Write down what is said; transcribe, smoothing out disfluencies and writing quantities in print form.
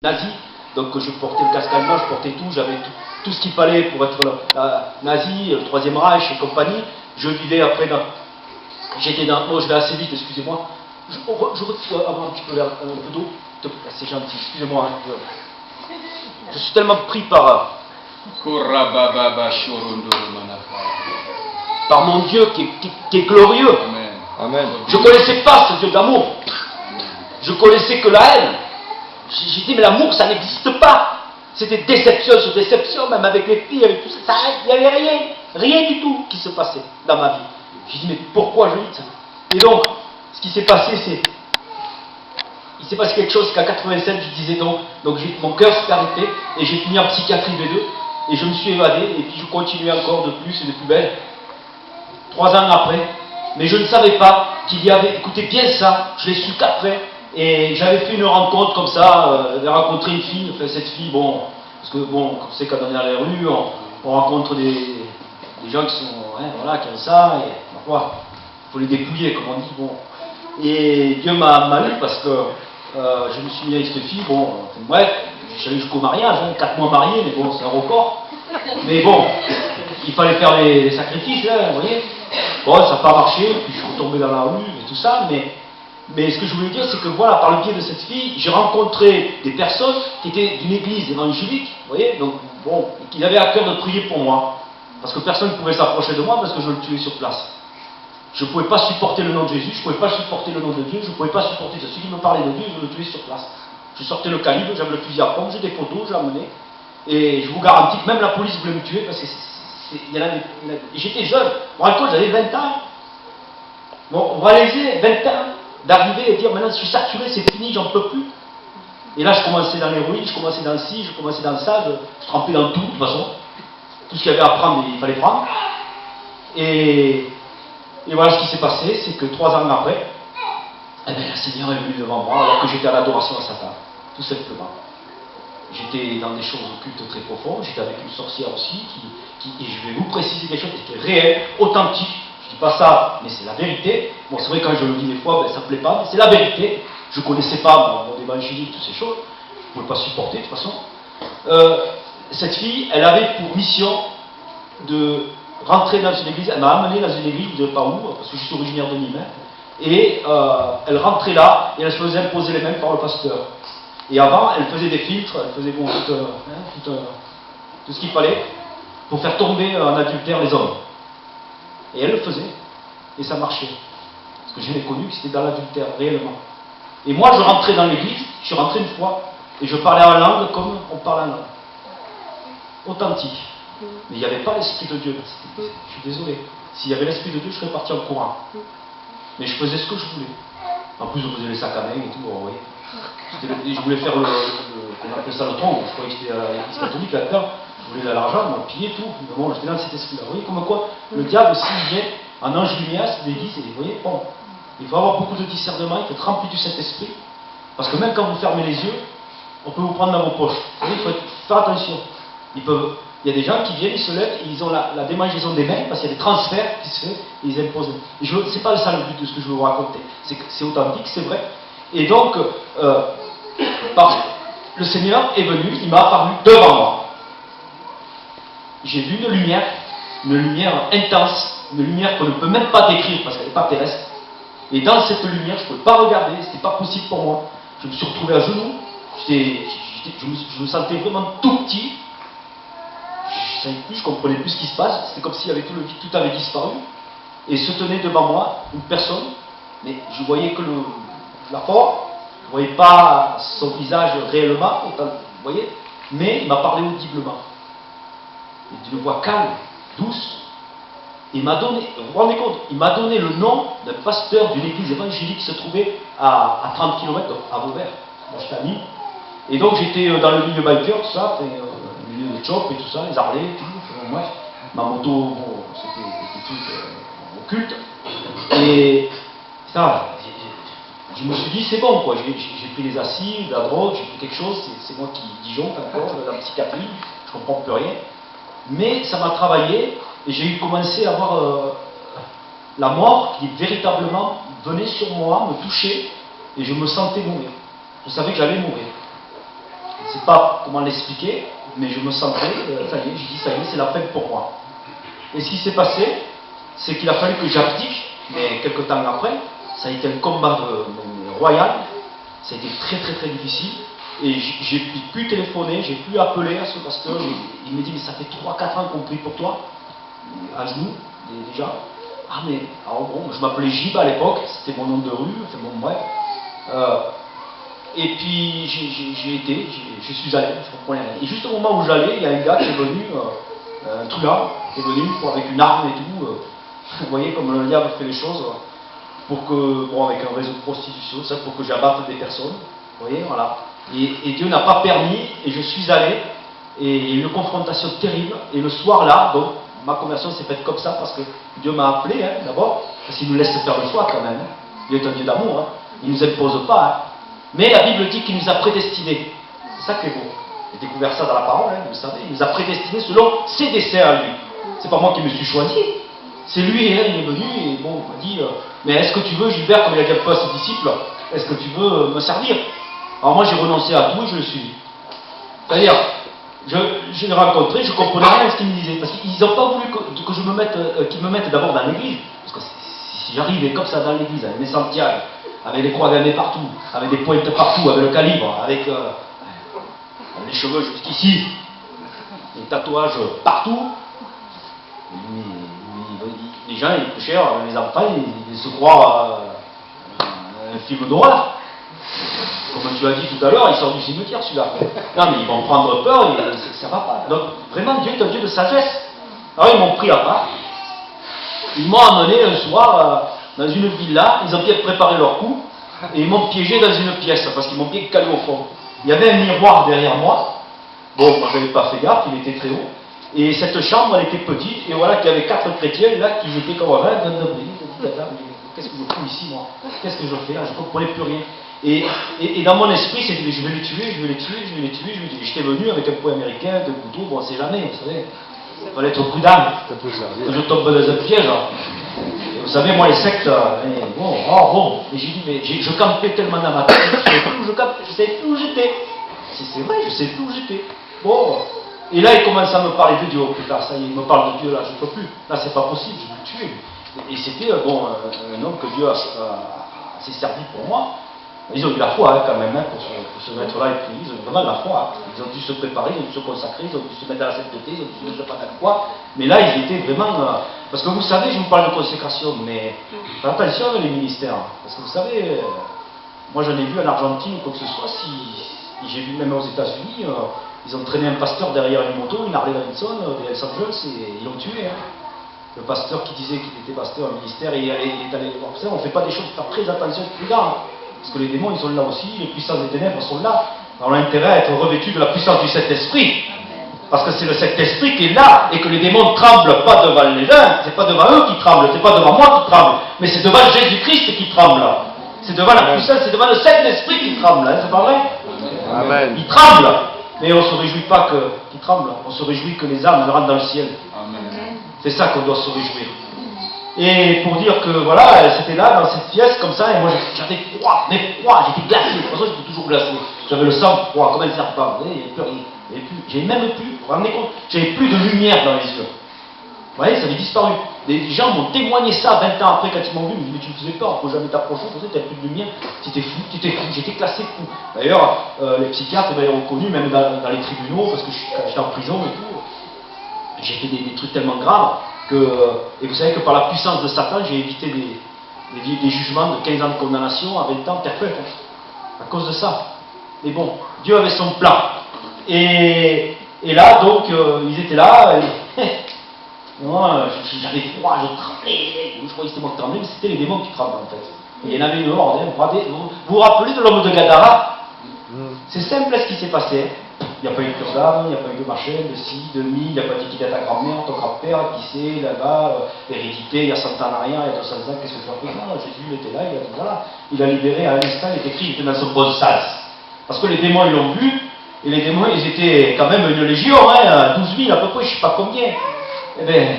nazi, donc je portais le casque allemand, je portais tout, j'avais tout ce qu'il fallait pour être nazi, le Troisième Reich et compagnie. Je vivais après dans... J'étais dans... Oh, je vais assez vite, excusez-moi. Je avoir un petit peu un peu d'eau. C'est gentil, excusez-moi. Hein, je suis tellement pris par mon Dieu qui est glorieux. Amen. Amen. Je ne connaissais pas ce Dieu d'amour. Je connaissais que la haine. J'ai dit, mais l'amour, ça n'existe pas. C'était déception sur déception, même avec les filles, avec tout ça. Il n'y avait rien du tout qui se passait dans ma vie. J'ai dit, mais pourquoi je vis ça? Et donc, ce qui s'est passé, c'est... Il s'est passé quelque chose qu'à 87, je disais donc mon cœur s'est arrêté, et j'ai fini en psychiatrie B2, et je me suis évadé, et puis je continuais encore de plus et de plus belle. 3 ans après, mais je ne savais pas qu'il y avait... Écoutez bien ça, je l'ai su qu'après. Et j'avais fait une rencontre comme ça, j'ai rencontré une fille, enfin cette fille, bon, parce que bon, on sait quand on est dans les rues, on rencontre des gens qui sont, hein, voilà, qui ont ça, et parfois, il faut les dépouiller, comme on dit, bon. Et Dieu m'a eu parce que je me suis mis avec cette fille, bon, enfin, bref, j'allais jusqu'au mariage, hein, 4 mois mariés, mais bon, c'est un record. Mais bon, il fallait faire les sacrifices, là, vous voyez. Bon, ça n'a pas marché, puis je suis retombé dans la rue et tout ça, mais ce que je voulais dire, c'est que voilà, par le biais de cette fille, j'ai rencontré des personnes qui étaient d'une église évangélique, vous voyez, donc bon, qui avaient à cœur de prier pour moi, parce que personne ne pouvait s'approcher de moi parce que je le tuais sur place. Je ne pouvais pas supporter le nom de Jésus, je ne pouvais pas supporter le nom de Dieu, je ne pouvais pas supporter celui qui me parlait de Dieu, je le tuais sur place. Je sortais le calibre, j'avais le fusil à pompe, j'ai des photos, j'ai amené, et je vous garantis que même la police voulait me tuer parce que j'étais jeune, vous vous rendez compte, j'avais 20 ans. Bon, on va léser 20 ans. D'arriver et dire maintenant je suis saturé, c'est fini, j'en peux plus. Et là je commençais dans l'héroïne, je commençais dans ci, je commençais dans ça, je trempais dans tout de toute façon. Tout ce qu'il y avait à prendre, il fallait prendre. Et voilà ce qui s'est passé, c'est que 3 ans après, eh bien, le Seigneur est venu devant moi alors que j'étais à l'adoration à Satan, tout simplement. J'étais dans des choses occultes très profondes, j'étais avec une sorcière aussi, et je vais vous préciser quelque chose qui était réel, authentique. Je ne dis pas ça, mais c'est la vérité. Bon, c'est vrai, quand je le dis des fois, ben, ça ne plaît pas, mais c'est la vérité. Je ne connaissais pas mon évangélique, toutes ces choses. Je ne pouvais pas supporter, de toute façon. Cette fille, elle avait pour mission de rentrer dans une église. Elle m'a amené dans une église, je ne sais pas où, parce que je suis originaire de Nîmes. Et elle rentrait là, et elle se faisait imposer les mains par le pasteur. Et avant, elle faisait des filtres, elle faisait bon, tout ce qu'il fallait pour faire tomber en adultère les hommes. Et elle le faisait, et ça marchait. Parce que je l'ai connu que c'était dans l'adultère, réellement. Et moi, je rentrais dans l'église, je suis rentré une fois, et je parlais en langue comme on parle en langue. Authentique. Mais il n'y avait pas l'Esprit de Dieu dans cette église. Je suis désolé. S'il y avait l'Esprit de Dieu, je serais parti en courant. Mais je faisais ce que je voulais. En plus, on faisait les sacs à main et tout, vous voyez. Je voulais faire qu'on appelle ça le tronc. Je croyais que c'était à l'église catholique là-dedans. Je voulais de l'argent, on pillait tout. Mais bon, j'étais dans cet esprit-là. Vous voyez, comme quoi, le diable, s'il vient en ange lumière, l'église, et vous voyez, bon, il faut avoir beaucoup de discernement, il faut être rempli du Saint-Esprit. Parce que même quand vous fermez les yeux, on peut vous prendre dans vos poches. Vous voyez, il faut faire attention. Il y a des gens qui viennent, ils se lèvent, et ils ont la démangeaison des mains, parce qu'il y a des transferts qui se font, et ils imposent. Et c'est pas ça le but de ce que je veux vous raconter. C'est authentique, c'est vrai. Et donc, le Seigneur est venu, il m'a apparu devant moi. J'ai vu une lumière intense, une lumière qu'on ne peut même pas décrire parce qu'elle n'est pas terrestre. Et dans cette lumière, je ne pouvais pas regarder, ce n'était pas possible pour moi. Je me suis retrouvé à genoux, je me sentais vraiment tout petit. Je ne savais plus, je ne comprenais plus ce qui se passe, c'était comme si tout avait disparu. Et se tenait devant moi une personne, mais je voyais que la forme, je ne voyais pas son visage réellement, vous voyez, mais il m'a parlé audiblement. Et d'une voix calme, douce. Il m'a donné, vous vous rendez compte, il m'a donné le nom d'un pasteur d'une église évangélique qui se trouvait à 30 km à Vauvert. Moi j'étais à Nîmes. Et donc j'étais dans le milieu biker, tout ça, le milieu des chops et tout ça, les Harley, tout. Bref, ma moto, bon, c'était des trucs occultes. Et ça, je me suis dit, c'est bon, quoi. J'ai pris les acides, la drogue, j'ai pris quelque chose, c'est moi qui disjoncte encore, la psychiatrie, je comprends plus rien. Mais ça m'a travaillé et j'ai commencé à voir la mort qui véritablement venait sur moi, me touchait et je me sentais mourir. Je savais que j'allais mourir. ne sais pas comment l'expliquer, mais je me sentais, ça y est, j'ai dit ça y est, c'est la fin pour moi. Et ce qui s'est passé, c'est qu'il a fallu que j'abdique, mais quelques temps après, ça a été un combat royal, ça a été très très très difficile, et j'ai pu téléphoner, j'ai pu appeler à ce pasteur, il me dit mais ça fait 3-4 ans qu'on prie pour toi, à genoux, déjà. Ah mais, alors bon, je m'appelais Gib à l'époque, c'était mon nom de rue, enfin bon bref. Et puis je suis allé, je comprenais rien. Et juste au moment où j'allais, il y a un gars qui est venu, un truand, qui est venu avec une arme et tout, vous voyez comme le diable fait les choses, pour que, bon avec un réseau de prostitution, ça, pour que j'abatte des personnes, vous voyez, voilà. Et Dieu n'a pas permis, et je suis allé, et il y a eu une confrontation terrible, et le soir là, donc, ma conversion s'est faite comme ça, parce que Dieu m'a appelé, hein, d'abord, parce qu'il nous laisse faire le choix quand même, hein. Dieu est un Dieu d'amour, hein. Il ne nous impose pas, hein. Mais la Bible dit qu'il nous a prédestinés, c'est ça qui est beau. J'ai découvert ça dans la parole, hein, vous savez, il nous a prédestinés selon ses desseins à lui. C'est pas moi qui me suis choisi, c'est lui, hein, il est venu, et bon, il m'a dit, mais est-ce que tu veux, Gilbert, comme il a dit un peu à ses disciples, est-ce que tu veux me servir? Alors moi j'ai renoncé à tout et je le suis. C'est-à-dire, je l'ai rencontré, je ne comprenais rien à ce qu'ils me disaient, parce qu'ils n'ont pas voulu que je me mette, qu'ils me mettent d'abord dans l'église, parce que si j'arrivais comme ça dans l'église, avec mes Santiago, avec des croix gammées partout, avec des pointes partout, avec le calibre, avec les cheveux jusqu'ici, les tatouages partout, les gens, les plus chers, les enfants, ils se croient un film d'horreur. Comme tu as dit tout à l'heure, il sort du cimetière celui-là. Non mais ils vont prendre peur, ça va pas. Donc vraiment Dieu est un Dieu de sagesse. Alors ils m'ont pris à part. Ils m'ont amené un soir dans une villa, ils ont bien préparé leur coup, et ils m'ont piégé dans une pièce, parce qu'ils m'ont bien calé au fond. Il y avait un miroir derrière moi. Bon, moi je n'avais pas fait gaffe, il était très haut. Et cette chambre, elle était petite, et voilà qu'il y avait 4 chrétiens là qui étaient comme un rêve. Qu'est-ce que je fous ici moi? Qu'est-ce que je fais là? Je ne comprenais plus rien. Et dans mon esprit, c'était je vais les tuer, je vais les tuer, je vais les tuer, je vais les tuer. J'étais venu avec un poing américain, de couteau, bon on ne sait jamais, vous savez. Il fallait être prudent. Que je tombe dans un piège. Et vous savez, moi les sectes, bon. Et j'ai dit, mais je campais tellement dans ma tête, je ne savais plus où j'étais. C'est vrai, je ne sais plus où j'étais. Bon. Et là, il commence à me parler de Dieu. Oh putain, ça y est, il me parle de Dieu, là, je ne peux plus. Là, c'est pas possible, je vais le tuer. Et c'était, bon, un homme que Dieu s'est servi pour moi. Ils ont eu la foi, hein, quand même, hein, pour se mettre là et prier. Ils ont eu vraiment la foi. Hein. Ils ont dû se préparer, ils ont dû se consacrer, ils ont dû se mettre à la sainteté, ils ont dû se mettre à la foi. Mais là, ils étaient vraiment... parce que vous savez, je vous parle de consécration, mais faites attention avec les ministères. Parce que vous savez, moi j'en ai vu en Argentine ou quoi que ce soit, j'ai vu même aux États-Unis, ils ont traîné un pasteur derrière une moto, une Harley Davidson, des Los Angeles, et ils l'ont tué. Hein. Le pasteur qui disait qu'il était pasteur au ministère, il est allé voir ça. On ne fait pas des choses, faire très attention, prudent. Parce que les démons, ils sont là aussi, les puissances des ténèbres sont là. On a intérêt à être revêtus de la puissance du Saint-Esprit. Parce que c'est le Saint-Esprit qui est là, et que les démons ne tremblent pas devant les uns, c'est pas devant eux qui tremblent, c'est pas devant moi qui tremble, mais c'est devant Jésus-Christ qui tremble. C'est devant la puissance, c'est devant le Saint-Esprit qui tremble, hein, c'est pas vrai? Amen. Il tremble, mais on ne se réjouit pas qu'il tremble, on se réjouit que les âmes rentrent dans le ciel. Amen. C'est ça qu'on doit se réjouir. Et pour dire que voilà, c'était là, dans cette pièce, comme ça, et moi j'avais froid, mais froid, j'étais glacé, de toute façon j'étais toujours glacé. J'avais le sang froid, comme un serpent, vous voyez, il n'y avait plus rien. J'avais même plus, vous vous rendez compte, j'avais plus de lumière dans les yeux. Vous voyez, ça avait disparu. Les gens m'ont témoigné ça 20 ans après quand ils m'ont vu, ils m'ont dit mais tu me faisais peur, il ne faut jamais t'approcher, tu n'avais plus de lumière, t'étais fou, j'étais classé fou. D'ailleurs, les psychiatres m'avaient reconnu, même dans les tribunaux, parce que j'étais en prison et tout. J'ai fait des trucs tellement graves. Et vous savez que par la puissance de Satan, j'ai évité des jugements de 15 ans de condamnation à 20 ans perpète, à cause de ça. Mais bon, Dieu avait son plan. Et là, donc, ils étaient là, j'avais froid, je tremblais, je croyais que c'était moi qui tremblais, mais c'était les démons qui tremblaient en fait. Et il y en avait une horde, vous vous rappelez de l'homme de Gadara? C'est simple ce qui s'est passé. Il n'y a pas eu de cure-dame, il n'y a pas eu de machin, de ci, de mi, il n'y a pas dit qu'il est ta grand-mère, ton grand-père, qui c'est, là-bas, hérédité, il y a 100 ans en arrière, il y a 200 ans, qu'est-ce que tu as fait? Non, Jésus il était là, il a dit voilà, il a libéré à un instant, il est écrit, il était dans son bon sens. Parce que les démons ils l'ont vu, et les démons ils étaient quand même une légion, hein, 12 000 à peu près, je ne sais pas combien. Eh bien,